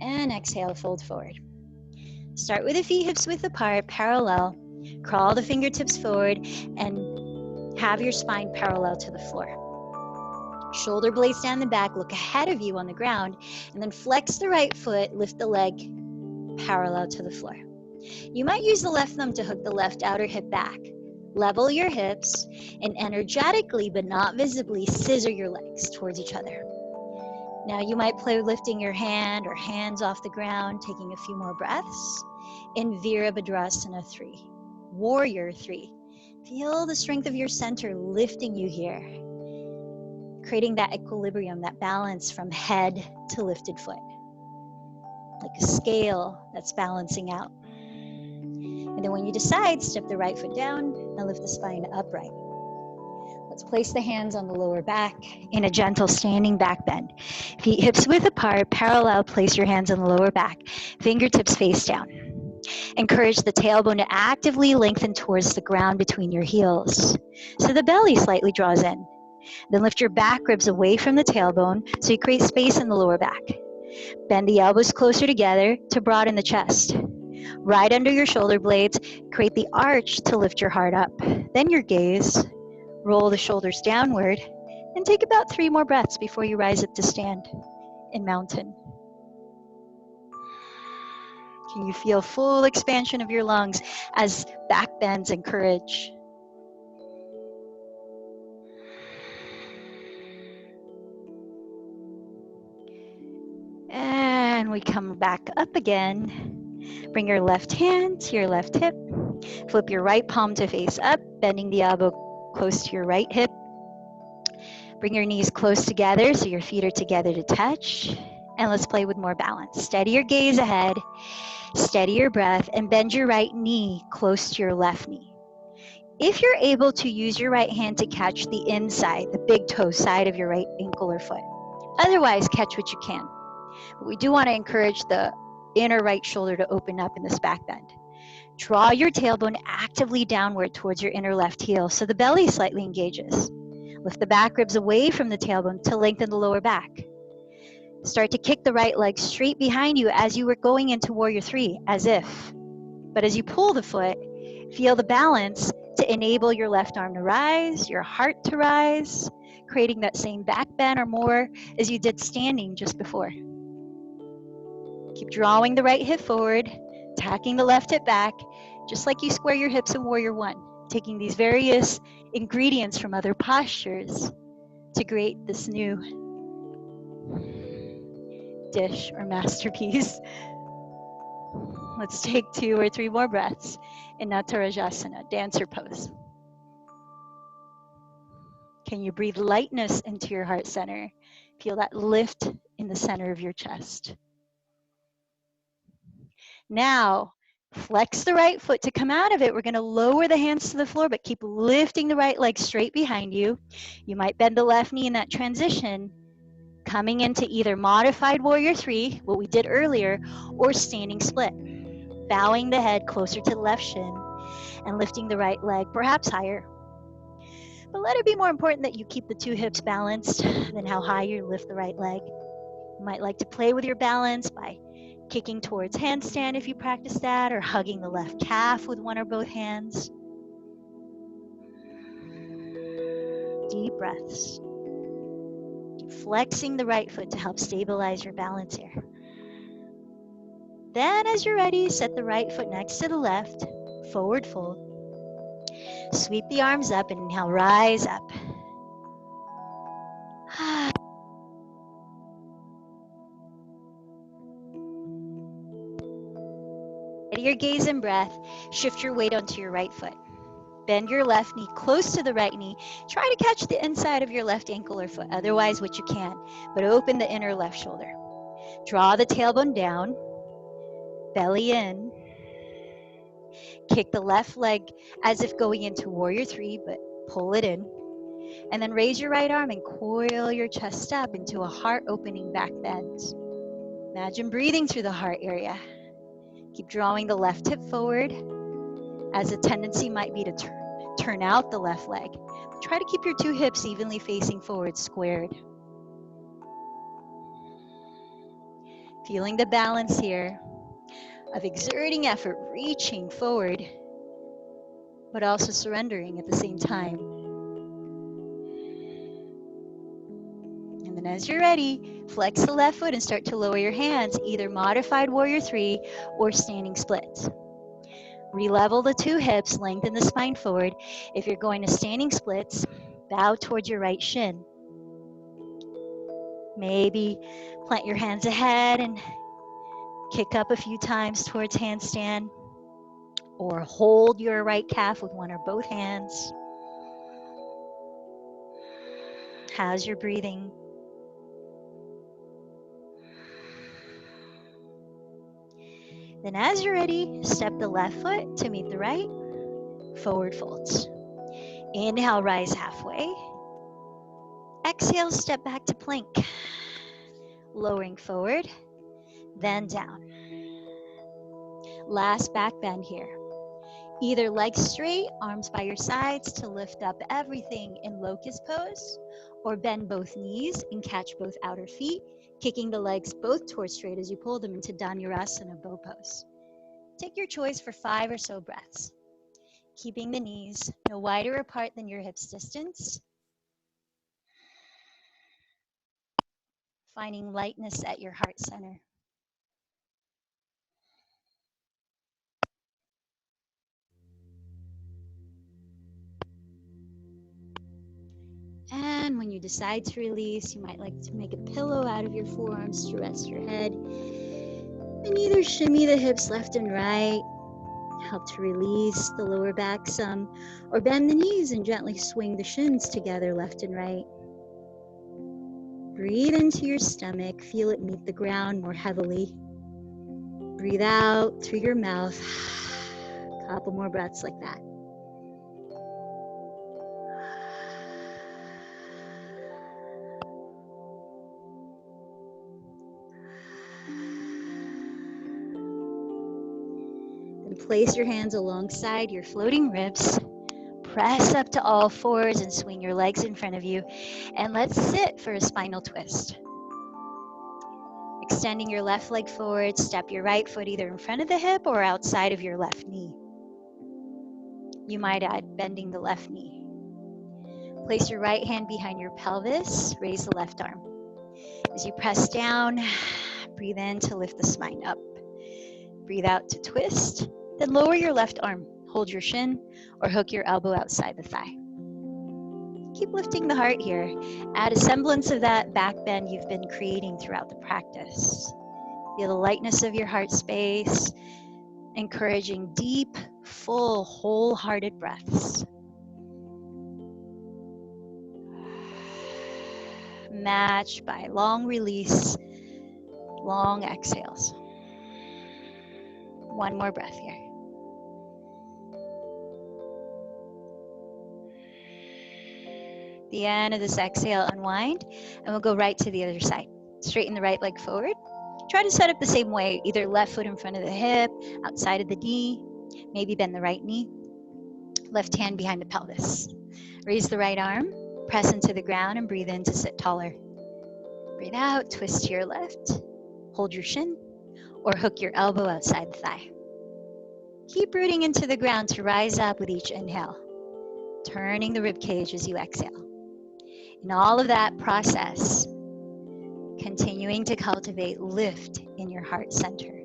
and exhale, fold forward. Start with the feet hips width apart, parallel. Crawl the fingertips forward and have your spine parallel to the floor. Shoulder blades down the back, look ahead of you on the ground, and then flex the right foot, lift the leg parallel to the floor. You might use the left thumb to hook the left outer hip back. Level your hips and energetically, but not visibly, scissor your legs towards each other. Now you might play with lifting your hand or hands off the ground, taking a few more breaths. In Virabhadrasana 3, Warrior 3. Feel the strength of your center lifting you here, creating that equilibrium, that balance from head to lifted foot, like a scale that's balancing out. And then when you decide, step the right foot down and lift the spine upright. Let's place the hands on the lower back in a gentle standing back bend. Feet hips width apart, parallel, place your hands on the lower back, fingertips face down. Encourage the tailbone to actively lengthen towards the ground between your heels, so the belly slightly draws in. Then lift your back ribs away from the tailbone so you create space in the lower back. Bend the elbows closer together to broaden the chest. Right under your shoulder blades, create the arch to lift your heart up. Then your gaze, roll the shoulders downward, and take about 3 more breaths before you rise up to stand in mountain. Can you feel full expansion of your lungs as back bends encourage? And we come back up again. Bring your left hand to your left hip. Flip your right palm to face up, bending the elbow close to your right hip. Bring your knees close together so your feet are together to touch. And let's play with more balance. Steady your gaze ahead, steady your breath, and bend your right knee close to your left knee. If you're able to, use your right hand to catch the inside, the big toe side of your right ankle or foot. Otherwise, catch what you can. But we do want to encourage the inner right shoulder to open up in this back bend. Draw your tailbone actively downward towards your inner left heel so the belly slightly engages. Lift the back ribs away from the tailbone to lengthen the lower back. Start to kick the right leg straight behind you as you were going into Warrior 3, as if. But as you pull the foot, feel the balance to enable your left arm to rise, your heart to rise, creating that same back bend or more as you did standing just before. Keep drawing the right hip forward, tacking the left hip back, just like you square your hips in Warrior 1, taking these various ingredients from other postures to create this new dish or masterpiece. Let's take 2 or 3 more breaths in Natarajasana, dancer pose. Can you breathe lightness into your heart center? Feel that lift in the center of your chest. Now, flex the right foot to come out of it. We're going to lower the hands to the floor, but keep lifting the right leg straight behind you. You might bend the left knee in that transition, coming into either modified Warrior 3, what we did earlier, or standing split. Bowing the head closer to the left shin and lifting the right leg, perhaps higher. But let it be more important that you keep the 2 hips balanced than how high you lift the right leg. You might like to play with your balance by kicking towards handstand if you practice that, or hugging the left calf with one or both hands. Deep breaths. Keep flexing the right foot to help stabilize your balance here. Then as you're ready, set the right foot next to the left, forward fold. Sweep the arms up and inhale, rise up. Steady your gaze and breath. Shift your weight onto your right foot. Bend your left knee close to the right knee. Try to catch the inside of your left ankle or foot, otherwise what you can, but open the inner left shoulder. Draw the tailbone down, belly in. Kick the left leg as if going into warrior three, but pull it in. And then raise your right arm and coil your chest up into a heart opening back bend. Imagine breathing through the heart area. Keep drawing the left hip forward, as a tendency might be to turn out the left leg. Try to keep your two hips evenly facing forward, squared. Feeling the balance here of exerting effort, reaching forward, but also surrendering at the same time. And then as you're ready, flex the left foot and start to lower your hands, either modified warrior three or standing splits. Relevel the two hips, lengthen the spine forward. If you're going to standing splits, bow towards your right shin. Maybe plant your hands ahead and kick up a few times towards handstand, or hold your right calf with one or both hands. How's your breathing? Then as you're ready, step the left foot to meet the right, forward folds. Inhale, rise halfway. Exhale, step back to plank. Lowering forward, then down. Last back bend here. Either legs straight, arms by your sides to lift up everything in locust pose, or bend both knees and catch both outer feet, kicking the legs both towards straight as you pull them into Dhanurasana bow pose. Take your choice for 5 or so breaths, keeping the knees no wider apart than your hips distance, finding lightness at your heart center. And when you decide to release, you might like to make a pillow out of your forearms to rest your head. And either shimmy the hips left and right, help to release the lower back some, or bend the knees and gently swing the shins together left and right. Breathe into your stomach, feel it meet the ground more heavily. Breathe out through your mouth. A couple more breaths like that. Then place your hands alongside your floating ribs. Press up to all fours and swing your legs in front of you. And let's sit for a spinal twist. Extending your left leg forward, step your right foot either in front of the hip or outside of your left knee. You might add bending the left knee. Place your right hand behind your pelvis, raise the left arm. As you press down, breathe in to lift the spine up. Breathe out to twist, then lower your left arm. Hold your shin or hook your elbow outside the thigh. Keep lifting the heart here. Add a semblance of that back bend you've been creating throughout the practice. Feel the lightness of your heart space, encouraging deep, full, wholehearted breaths. Matched by long release, long exhales. One more breath here. The end of this exhale, unwind, and we'll go right to the other side. Straighten the right leg forward. Try to set up the same way, either left foot in front of the hip, outside of the knee, maybe bend the right knee, left hand behind the pelvis. Raise the right arm, press into the ground, and breathe in to sit taller. Breathe out, twist to your left, hold your shin, or hook your elbow outside the thigh. Keep rooting into the ground to rise up with each inhale, turning the rib cage as you exhale. In all of that process, continuing to cultivate lift in your heart center.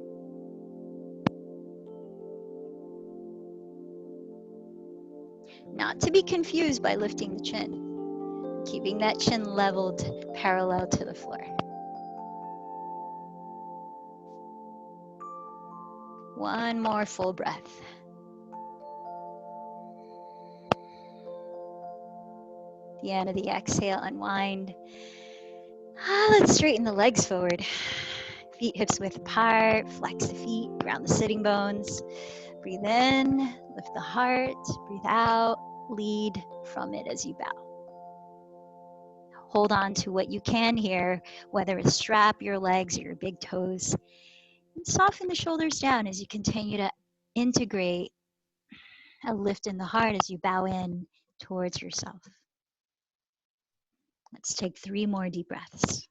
Not to be confused by lifting the chin, keeping that chin leveled parallel to the floor. One more full breath. The end of the exhale, unwind. Let's straighten the legs forward. feet hips width apart. Flex the feet, ground the sitting bones. Breathe in, lift the heart. Breathe out, lead from it as you bow. Hold on to what you can here, whether it's strap your legs or your big toes. And soften the shoulders down as you continue to integrate a lift in the heart as you bow in towards yourself. Let's take 3 more deep breaths.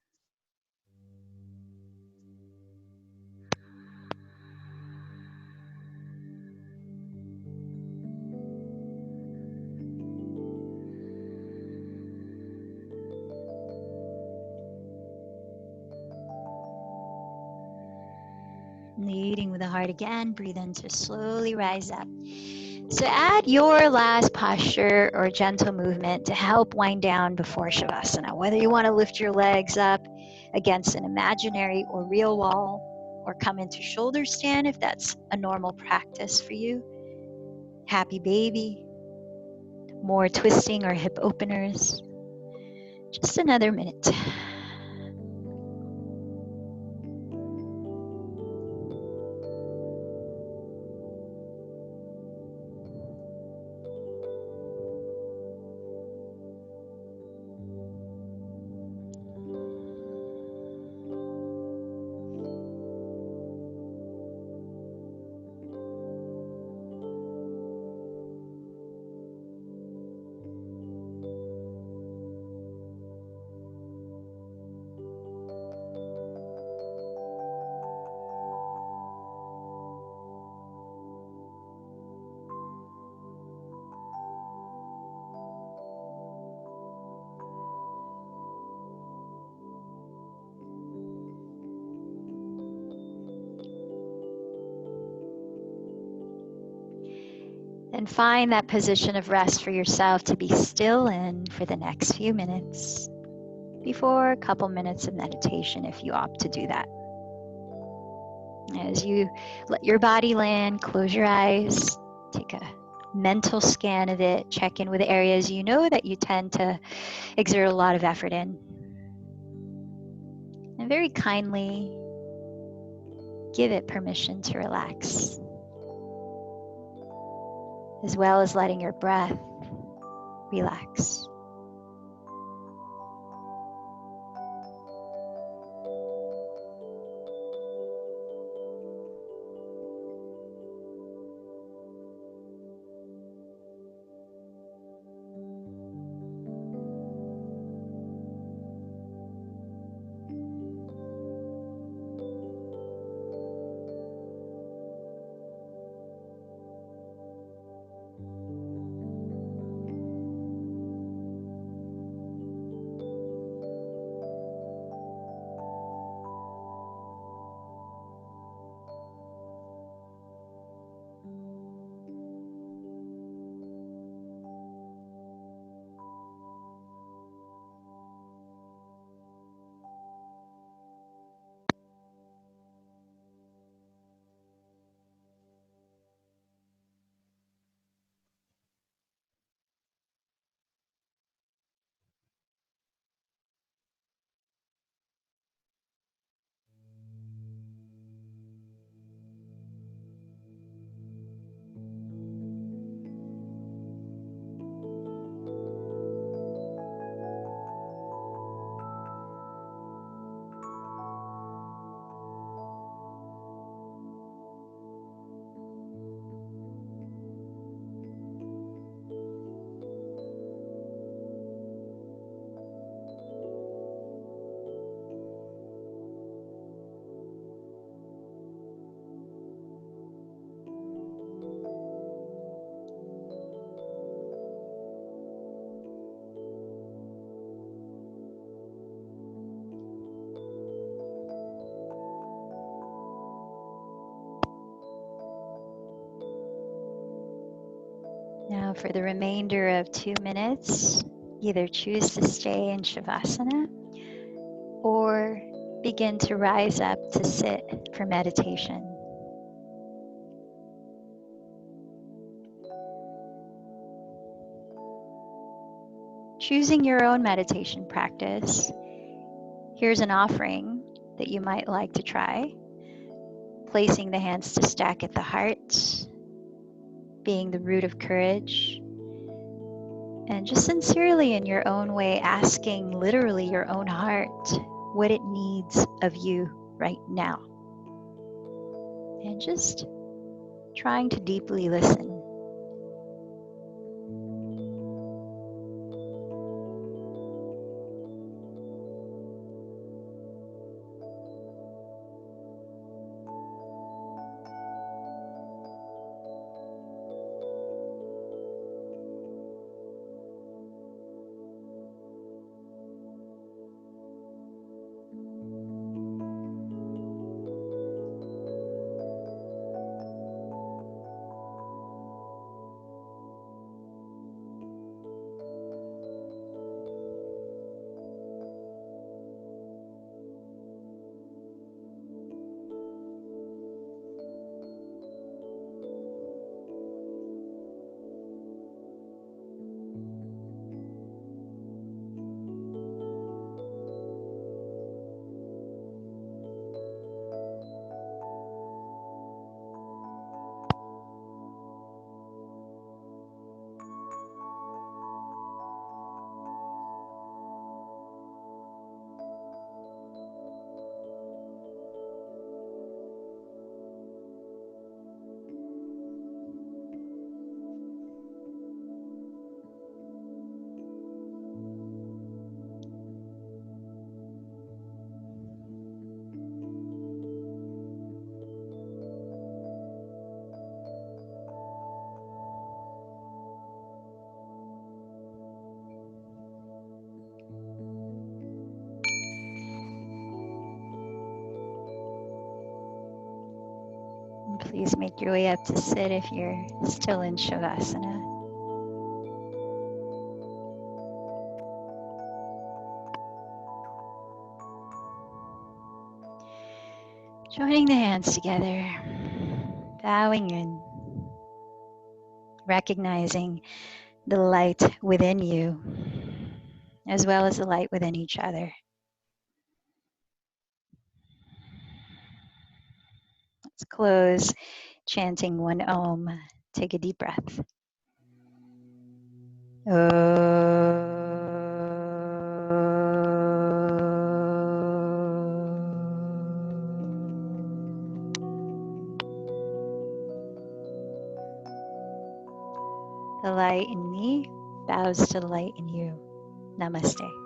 Leading with the heart again, breathe in to slowly rise up. So add your last posture or gentle movement to help wind down before Shavasana. Whether you want to lift your legs up against an imaginary or real wall, or come into shoulder stand if that's a normal practice for you. Happy baby, more twisting or hip openers. Just another minute. And find that position of rest for yourself to be still in for the next few minutes before a couple minutes of meditation if you opt to do that. As you let your body land, close your eyes, take a mental scan of it, check in with areas you know that you tend to exert a lot of effort in. And very kindly give it permission to relax, as well as letting your breath relax. Now for the remainder of 2 minutes, either choose to stay in Shavasana or begin to rise up to sit for meditation. Choosing your own meditation practice, here's an offering that you might like to try. Placing the hands to stack at the heart, being the root of courage, and just sincerely in your own way asking literally your own heart what it needs of you right now. And just trying to deeply listen. Please make your way up to sit if you're still in Shavasana. Joining the hands together, bowing in, recognizing the light within you, as well as the light within each other. Let's close chanting one Om. Take a deep breath. The light in me bows to the light in you. Namaste.